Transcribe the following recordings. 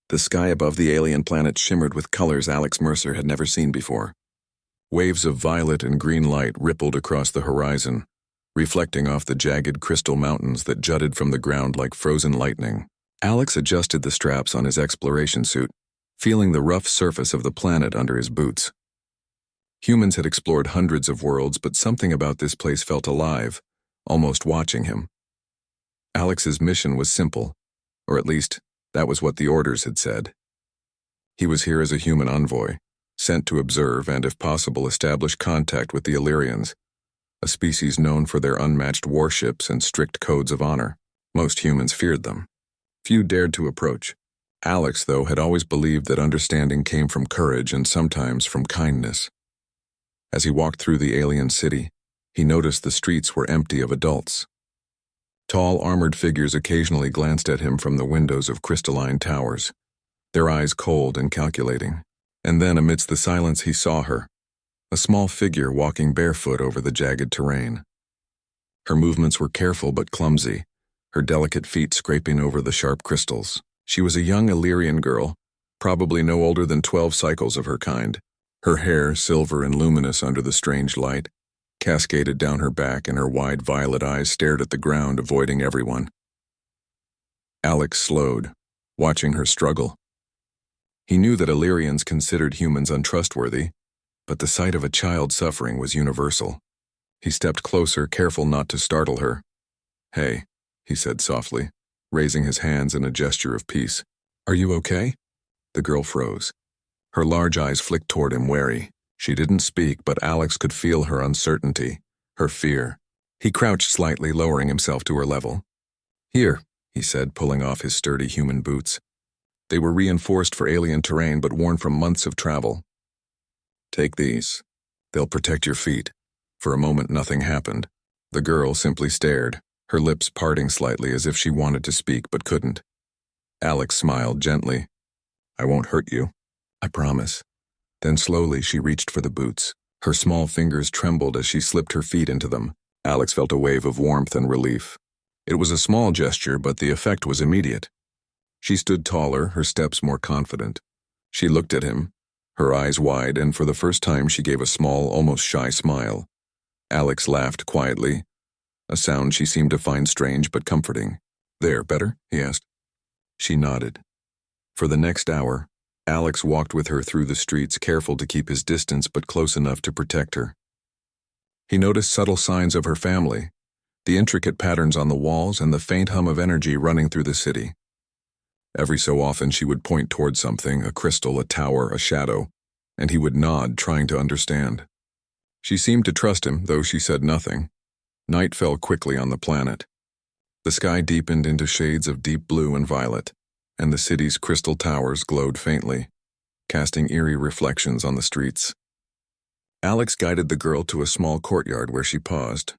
The sky above the alien planet shimmered with colors Alex Mercer had never seen before. Waves of violet and green light rippled across the horizon, reflecting off the jagged crystal mountains that jutted from the ground like frozen lightning. Alex adjusted the straps on his exploration suit, feeling the rough surface of the planet under his boots. Humans had explored hundreds of worlds, but something about this place felt alive, almost watching him. Alex's mission was simple, or at least, that was what the orders had said. He was here as a human envoy, sent to observe and, if possible, establish contact with the Illyrians, a species known for their unmatched warships and strict codes of honor. Most humans feared them. Few dared to approach. Alex, though, had always believed that understanding came from courage and sometimes from kindness. As he walked through the alien city, he noticed the streets were empty of adults. Tall, armored figures occasionally glanced at him from the windows of crystalline towers, their eyes cold and calculating. And then, amidst the silence, he saw her, a small figure walking barefoot over the jagged terrain. Her movements were careful but clumsy, her delicate feet scraping over the sharp crystals. She was a young Illyrian girl, probably no older than 12 cycles of her kind. Her hair, silver and luminous under the strange light, cascaded down her back, and her wide violet eyes stared at the ground, avoiding everyone. Alex slowed, watching her struggle. He knew that Illyrians considered humans untrustworthy, but the sight of a child suffering was universal. He stepped closer, careful not to startle her. "Hey," he said softly, raising his hands in a gesture of peace. "Are you okay?" The girl froze. Her large eyes flicked toward him, wary. She didn't speak, but Alex could feel her uncertainty, her fear. He crouched slightly, lowering himself to her level. "Here," he said, pulling off his sturdy human boots. They were reinforced for alien terrain but worn from months of travel. "Take these. They'll protect your feet." For a moment nothing happened. The girl simply stared, her lips parting slightly as if she wanted to speak but couldn't. Alex smiled gently. "I won't hurt you. I promise." Then slowly she reached for the boots. Her small fingers trembled as she slipped her feet into them. Alex felt a wave of warmth and relief. It was a small gesture, but the effect was immediate. She stood taller, her steps more confident. She looked at him, her eyes wide, and for the first time she gave a small, almost shy smile. Alex laughed quietly, a sound she seemed to find strange but comforting. "There, better?" he asked. She nodded. For the next hour, Alex walked with her through the streets, careful to keep his distance but close enough to protect her. He noticed subtle signs of her family, the intricate patterns on the walls and the faint hum of energy running through the city. Every so often she would point toward something, a crystal, a tower, a shadow, and he would nod, trying to understand. She seemed to trust him, though she said nothing. Night fell quickly on the planet. The sky deepened into shades of deep blue and violet, and the city's crystal towers glowed faintly, casting eerie reflections on the streets. Alex guided the girl to a small courtyard where she paused.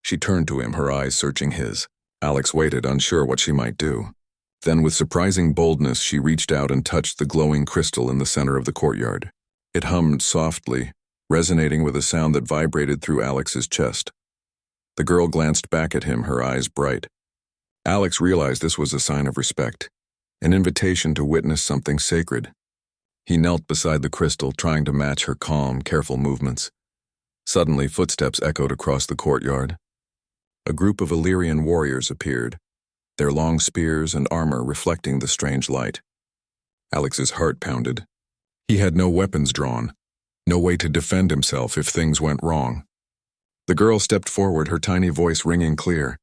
She turned to him, her eyes searching his. Alex waited, unsure what she might do. Then, with surprising boldness, she reached out and touched the glowing crystal in the center of the courtyard. It hummed softly, resonating with a sound that vibrated through Alex's chest. The girl glanced back at him, her eyes bright. Alex realized this was a sign of respect, an invitation to witness something sacred. He knelt beside the crystal, trying to match her calm, careful movements. Suddenly, footsteps echoed across the courtyard. A group of Illyrian warriors appeared, their long spears and armor reflecting the strange light. Alex's heart pounded. He had no weapons drawn, no way to defend himself if things went wrong. The girl stepped forward, her tiny voice ringing clear.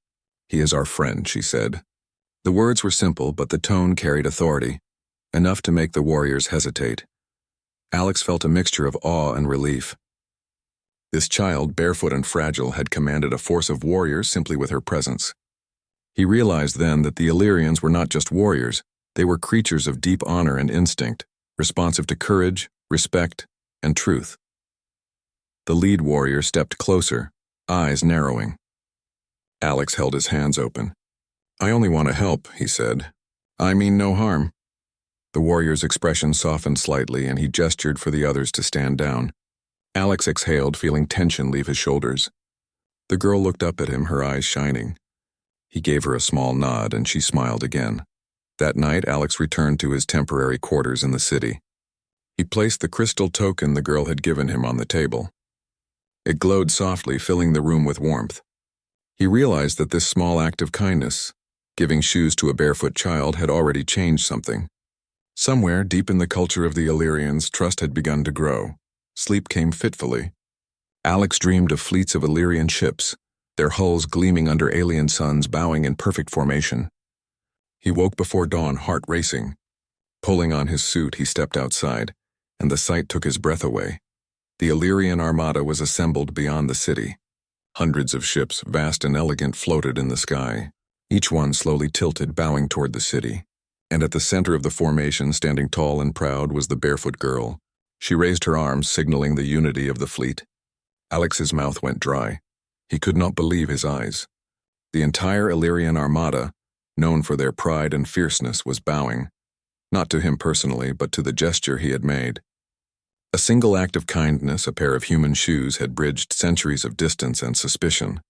"He is our friend," she said. The words were simple, but the tone carried authority, enough to make the warriors hesitate. Alex felt a mixture of awe and relief. This child, barefoot and fragile, had commanded a force of warriors simply with her presence. He realized then that the Illyrians were not just warriors, they were creatures of deep honor and instinct, responsive to courage, respect, and truth. The lead warrior stepped closer, eyes narrowing. Alex held his hands open. "I only want to help," he said. "I mean no harm." The warrior's expression softened slightly, and he gestured for the others to stand down. Alex exhaled, feeling tension leave his shoulders. The girl looked up at him, her eyes shining. He gave her a small nod, and she smiled again. That night, Alex returned to his temporary quarters in the city. He placed the crystal token the girl had given him on the table. It glowed softly, filling the room with warmth. He realized that this small act of kindness, giving shoes to a barefoot child, had already changed something. Somewhere deep in the culture of the Illyrians, trust had begun to grow. Sleep came fitfully. Alex dreamed of fleets of Illyrian ships, their hulls gleaming under alien suns, bowing in perfect formation. He woke before dawn, heart racing. Pulling on his suit, he stepped outside, and the sight took his breath away. The Illyrian Armada was assembled beyond the city. Hundreds of ships, vast and elegant, floated in the sky, each one slowly tilted, bowing toward the city. And at the center of the formation, standing tall and proud, was the barefoot girl. She raised her arms, signaling the unity of the fleet. Alex's mouth went dry. He could not believe his eyes. The entire Illyrian Armada, known for their pride and fierceness, was bowing, not to him personally, but to the gesture he had made. A single act of kindness, a pair of human shoes, had bridged centuries of distance and suspicion.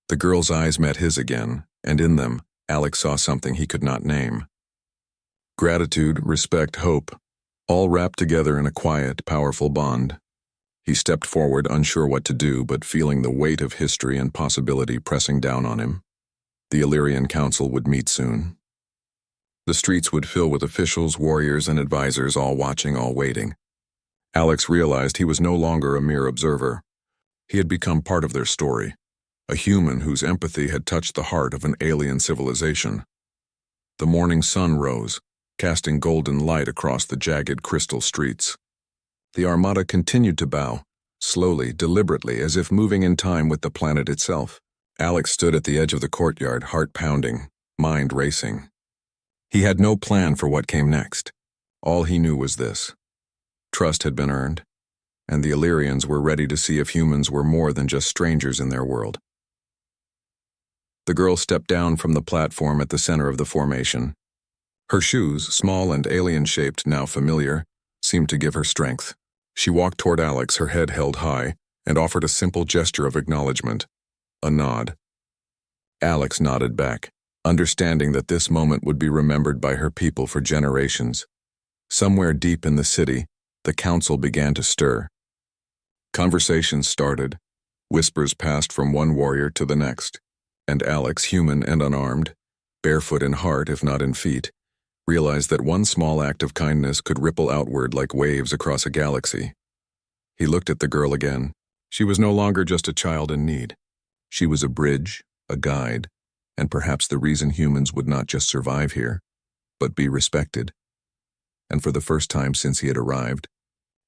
The girl's eyes met his again, and in them, Alex saw something he could not name. Gratitude, respect, hope, all wrapped together in a quiet, powerful bond. He stepped forward, unsure what to do, but feeling the weight of history and possibility pressing down on him. The Illyrian Council would meet soon. The streets would fill with officials, warriors, and advisors, all watching, all waiting. Alex realized he was no longer a mere observer. He had become part of their story, a human whose empathy had touched the heart of an alien civilization. The morning sun rose, casting golden light across the jagged crystal streets. The Armada continued to bow, slowly, deliberately, as if moving in time with the planet itself. Alex stood at the edge of the courtyard, heart pounding, mind racing. He had no plan for what came next. All he knew was this: trust had been earned, and the Illyrians were ready to see if humans were more than just strangers in their world. The girl stepped down from the platform at the center of the formation. Her shoes, small and alien-shaped, now familiar, seemed to give her strength. She walked toward Alex, her head held high, and offered a simple gesture of acknowledgement, a nod. Alex nodded back, understanding that this moment would be remembered by her people for generations. Somewhere deep in the city, the council began to stir. Conversations started. Whispers passed from one warrior to the next, and Alex, human and unarmed, barefoot in heart if not in feet, realized that one small act of kindness could ripple outward like waves across a galaxy. He looked at the girl again. She was no longer just a child in need. She was a bridge, a guide, and perhaps the reason humans would not just survive here, but be respected. And for the first time since he had arrived,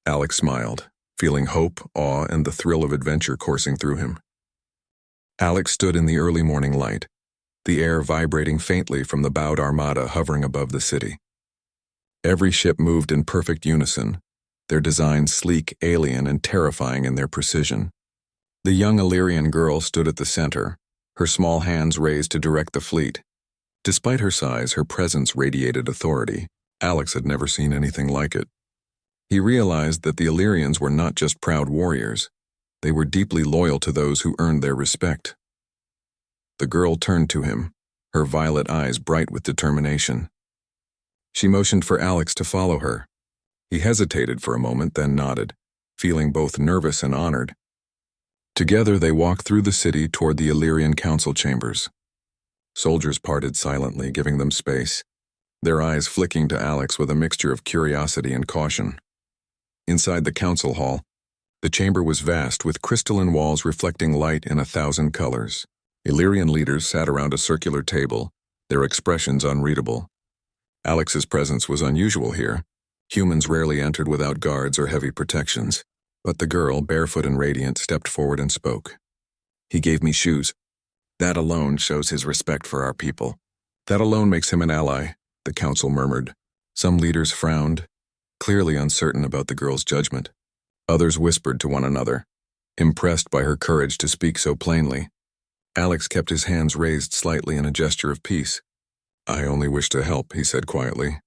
Alex smiled, feeling hope, awe, and the thrill of adventure coursing through him. Alex stood in the early morning light, the air vibrating faintly from the bowed Armada hovering above the city. Every ship moved in perfect unison, their designs sleek, alien, and terrifying in their precision. The young Illyrian girl stood at the center, her small hands raised to direct the fleet. Despite her size, her presence radiated authority. Alex had never seen anything like it. He realized that the Illyrians were not just proud warriors. They were deeply loyal to those who earned their respect. The girl turned to him, her violet eyes bright with determination. She motioned for Alex to follow her. He hesitated for a moment, then nodded, feeling both nervous and honored. Together they walked through the city toward the Illyrian council chambers. Soldiers parted silently, giving them space, their eyes flicking to Alex with a mixture of curiosity and caution. Inside the council hall, the chamber was vast, with crystalline walls reflecting light in 1,000 colors. Illyrian leaders sat around a circular table, their expressions unreadable. Alex's presence was unusual here. Humans rarely entered without guards or heavy protections, but the girl, barefoot and radiant, stepped forward and spoke. "He gave me shoes. That alone shows his respect for our people. That alone makes him an ally," the council murmured. Some leaders frowned, clearly uncertain about the girl's judgment. Others whispered to one another, impressed by her courage to speak so plainly. Alex kept his hands raised slightly in a gesture of peace. "I only wish to help," he said quietly.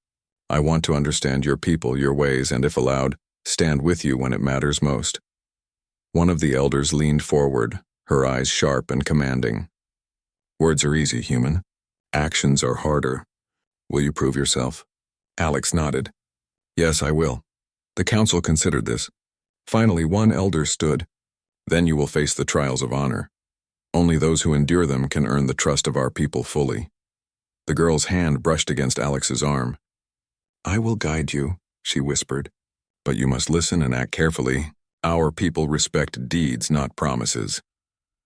"I want to understand your people, your ways, and if allowed, stand with you when it matters most." One of the elders leaned forward, her eyes sharp and commanding. "Words are easy, human. Actions are harder. Will you prove yourself? Alex nodded. Yes, I will. The council considered this. Finally, one elder stood. Then you will face the trials of honor. Only those who endure them can earn the trust of our people fully. The girl's hand brushed against Alex's arm. I will guide you, she whispered. But you must listen and act carefully. Our people respect deeds, not promises.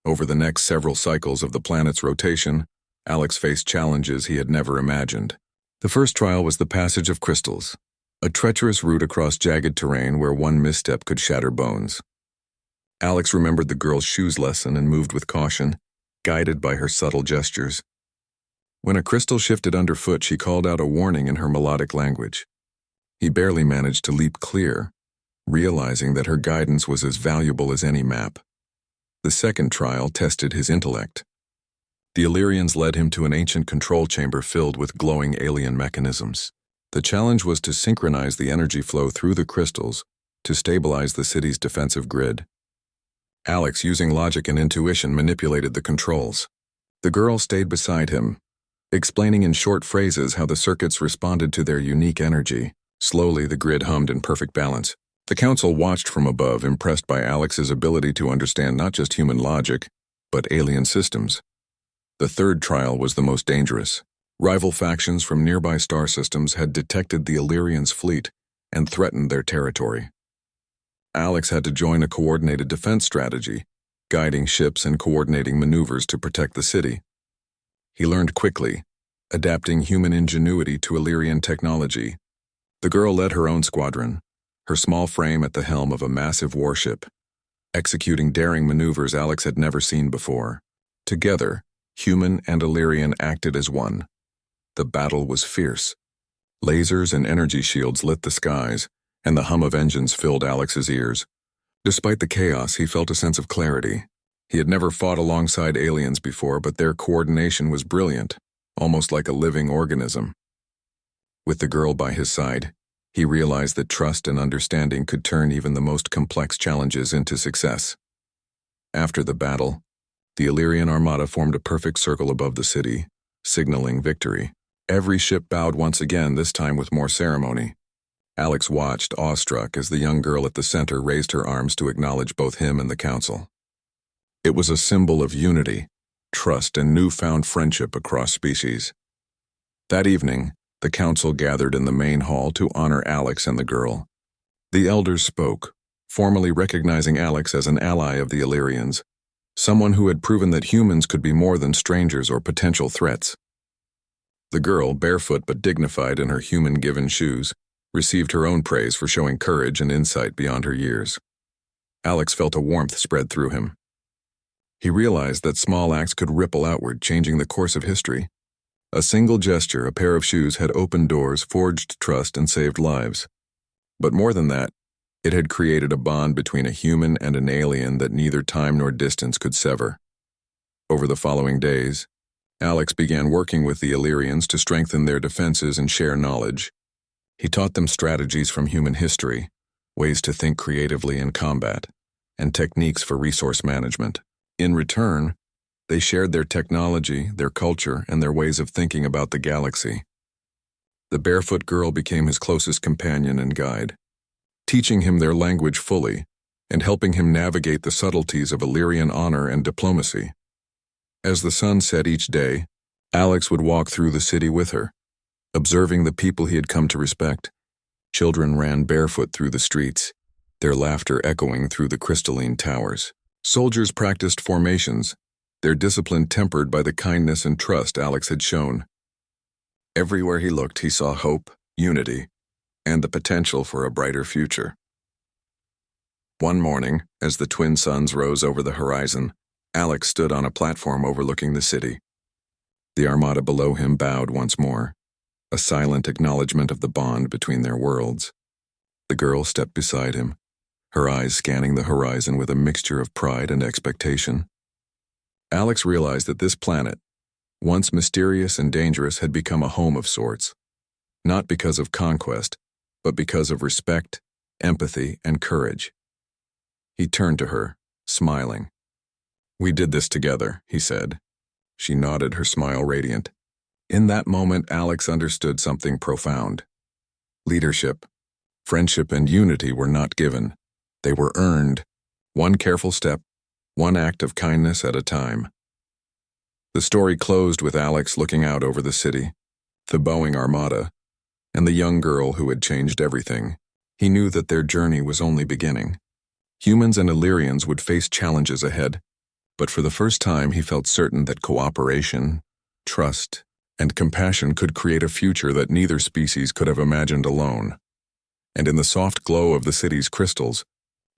Over the next several cycles of the planet's rotation, Alex faced challenges he had never imagined. The first trial was the passage of crystals, a treacherous route across jagged terrain where one misstep could shatter bones. Alex remembered the girl's shoes lesson and moved with caution, guided by her subtle gestures. When a crystal shifted underfoot, she called out a warning in her melodic language. He barely managed to leap clear, realizing that her guidance was as valuable as any map. The second trial tested his intellect. The Illyrians led him to an ancient control chamber filled with glowing alien mechanisms. The challenge was to synchronize the energy flow through the crystals to stabilize the city's defensive grid. Alex, using logic and intuition, manipulated the controls. The girl stayed beside him, explaining in short phrases how the circuits responded to their unique energy. Slowly, the grid hummed in perfect balance. The council watched from above, impressed by Alex's ability to understand not just human logic, but alien systems. The third trial was the most dangerous. Rival factions from nearby star systems had detected the Illyrians' fleet and threatened their territory. Alex had to join a coordinated defense strategy, guiding ships and coordinating maneuvers to protect the city. He learned quickly, adapting human ingenuity to Illyrian technology. The girl led her own squadron, her small frame at the helm of a massive warship, executing daring maneuvers Alex had never seen before. Together, human and Illyrian acted as one. The battle was fierce. Lasers and energy shields lit the skies, and the hum of engines filled Alex's ears. Despite the chaos, he felt a sense of clarity. He had never fought alongside aliens before, but their coordination was brilliant, almost like a living organism. With the girl by his side, he realized that trust and understanding could turn even the most complex challenges into success. After the battle, the Illyrian Armada formed a perfect circle above the city, signaling victory. Every ship bowed once again, this time with more ceremony. Alex watched, awestruck, as the young girl at the center raised her arms to acknowledge both him and the council. It was a symbol of unity, trust, and newfound friendship across species. That evening, the council gathered in the main hall to honor Alex and the girl. The elders spoke, formally recognizing Alex as an ally of the Illyrians, someone who had proven that humans could be more than strangers or potential threats. The girl, barefoot but dignified in her human-given shoes, received her own praise for showing courage and insight beyond her years. Alex felt a warmth spread through him. He realized that small acts could ripple outward, changing the course of history. A single gesture, a pair of shoes, had opened doors, forged trust, and saved lives. But more than that, it had created a bond between a human and an alien that neither time nor distance could sever. Over the following days, Alex began working with the Illyrians to strengthen their defenses and share knowledge. He taught them strategies from human history, ways to think creatively in combat, and techniques for resource management. In return, they shared their technology, their culture, and their ways of thinking about the galaxy. The barefoot girl became his closest companion and guide, teaching him their language fully and helping him navigate the subtleties of Illyrian honor and diplomacy. As the sun set each day, Alex would walk through the city with her, observing the people he had come to respect. Children ran barefoot through the streets, their laughter echoing through the crystalline towers. Soldiers practiced formations, their discipline tempered by the kindness and trust Alex had shown. Everywhere he looked, he saw hope, unity, and the potential for a brighter future. One morning, as the twin suns rose over the horizon, Alex stood on a platform overlooking the city. The Armada below him bowed once more, a silent acknowledgement of the bond between their worlds. The girl stepped beside him, her eyes scanning the horizon with a mixture of pride and expectation. Alex realized that this planet, once mysterious and dangerous, had become a home of sorts, not because of conquest, but because of respect, empathy, and courage. He turned to her, smiling. "We did this together," he said. She nodded, her smile radiant. In that moment, Alex understood something profound. Leadership, friendship, and unity were not given. They were earned, one careful step, one act of kindness at a time. The story closed with Alex looking out over the city, the Boeing Armada, and the young girl who had changed everything. He knew that their journey was only beginning. Humans and Illyrians would face challenges ahead, but for the first time he felt certain that cooperation, trust, and compassion could create a future that neither species could have imagined alone. And in the soft glow of the city's crystals,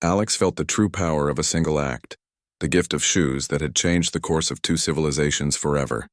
Alex felt the true power of a single act, the gift of shoes that had changed the course of two civilizations forever.